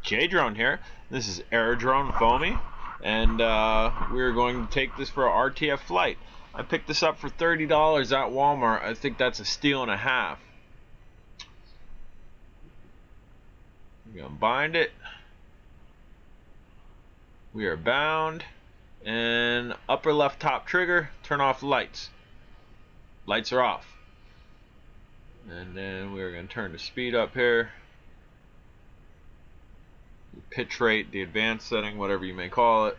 J-Drone here. This is Aerodrone foamy, and we're going to take this for an RTF flight. I picked this up for $30 at Walmart. I think that's a steal and a half. I'm going to bind it. We are bound, and upper left top trigger, turn off the lights. Lights are off. And then we're going to turn the speed up here. Pitch rate, the advanced setting, whatever you may call it.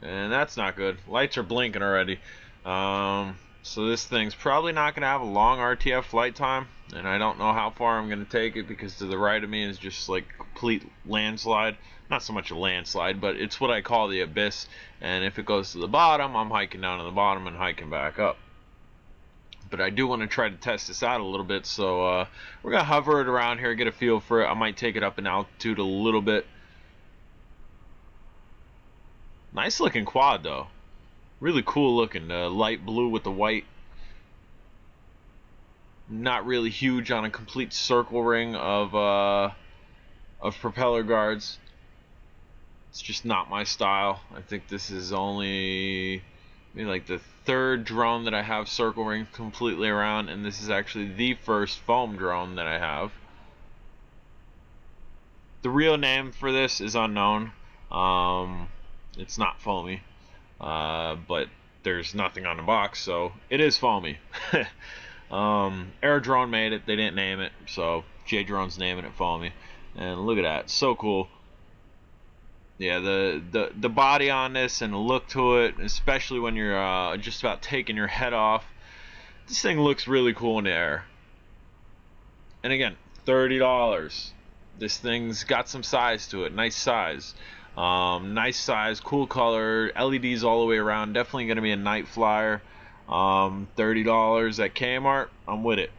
And that's not good. Lights are blinking already. So this thing's probably not going to have a long RTF flight time, and I don't know how far I'm going to take it because to the right of me is just like complete landslide. Not so much a landslide, but it's what I call the abyss, and if it goes to the bottom, I'm hiking down to the bottom and hiking back up. But I do want to try to test this out a little bit, so we're going to hover it around here, get a feel for it. I might take it up in altitude a little bit. Nice looking quad though. Really cool looking. Light blue with the white. Not really huge on a complete circle ring of propeller guards. It's just not my style. I think this is only maybe like the third drone that I have circle ring completely around, and this is actually the first foam drone that I have. The real name for this is unknown. It's not foamy, but there's nothing on the box, so it is foamy. Aerodrone made it, they didn't name it, so J-Drone's naming it foamy. And look at that, so cool. Yeah, the body on this and the look to it, especially when you're just about taking your head off, this thing looks really cool in the air. And again, $30. This thing's got some size to it, nice size. Nice size, cool color, LEDs all the way around. Definitely going to be a night flyer. $30 at Kmart, I'm with it.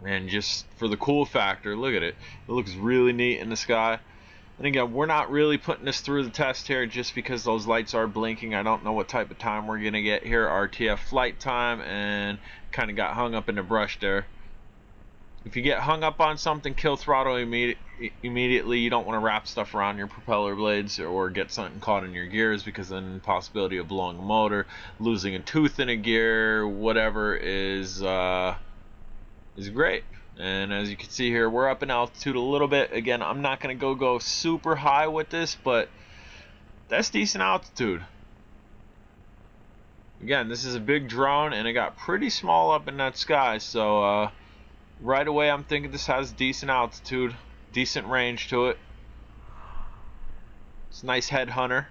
And just for the cool factor, look at it. It looks really neat in the sky. And again, we're not really putting this through the test here just because those lights are blinking. I don't know what type of time we're going to get here. RTF flight time, and kind of got hung up in the brush there. If you get hung up on something, kill throttle immediately. You don't want to wrap stuff around your propeller blades or get something caught in your gears, because then the possibility of blowing a motor, losing a tooth in a gear, whatever is great. And as you can see here, we're up in altitude a little bit. Again, I'm not going to go super high with this, but that's decent altitude. Again, this is a big drone, and it got pretty small up in that sky, so right away I'm thinking this has decent altitude, decent range to it. It's a nice headhunter.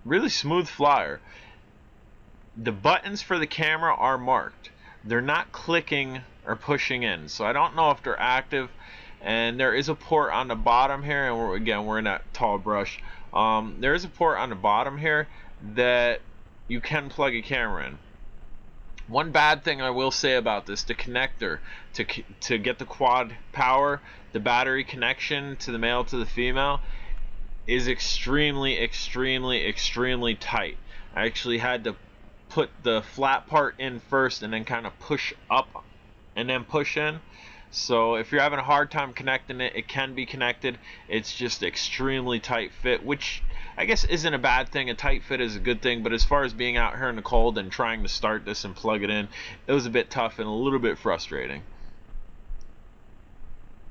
Really smooth flyer. The buttons for the camera are marked. They're not clicking or pushing in, so I don't know if they're active. And there is a port on the bottom here, and we're in that tall brush. There is a port on the bottom here that you can plug a camera in. One bad thing I will say about this, the connector to get the quad power, the battery connection to the male to the female, is extremely tight. I actually had to put the flat part in first and then kind of push up and then push in. So if you're having a hard time connecting it, it can be connected. It's just extremely tight fit, which I guess isn't a bad thing. A tight fit is a good thing, but as far as being out here in the cold and trying to start this and plug it in, it was a bit tough and a little bit frustrating.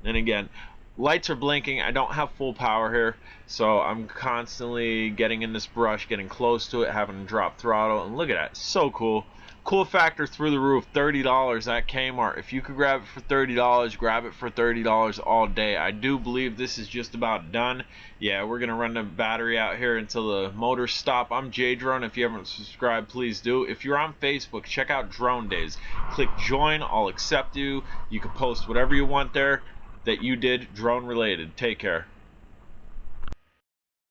And again, lights are blinking. I don't have full power here, so I'm constantly getting in this brush, getting close to it, having to drop throttle, and look at that, so cool. Cool factor through the roof. $30 at Kmart. If you could grab it for $30, grab it for $30 all day. I do believe this is just about done. Yeah, we're gonna run the battery out here until the motors stop. I'm J-Drone. If you haven't subscribed, please do. If you're on Facebook, check out Drone Days. Click join. I'll accept you. You can post whatever you want there that you did drone related. Take care.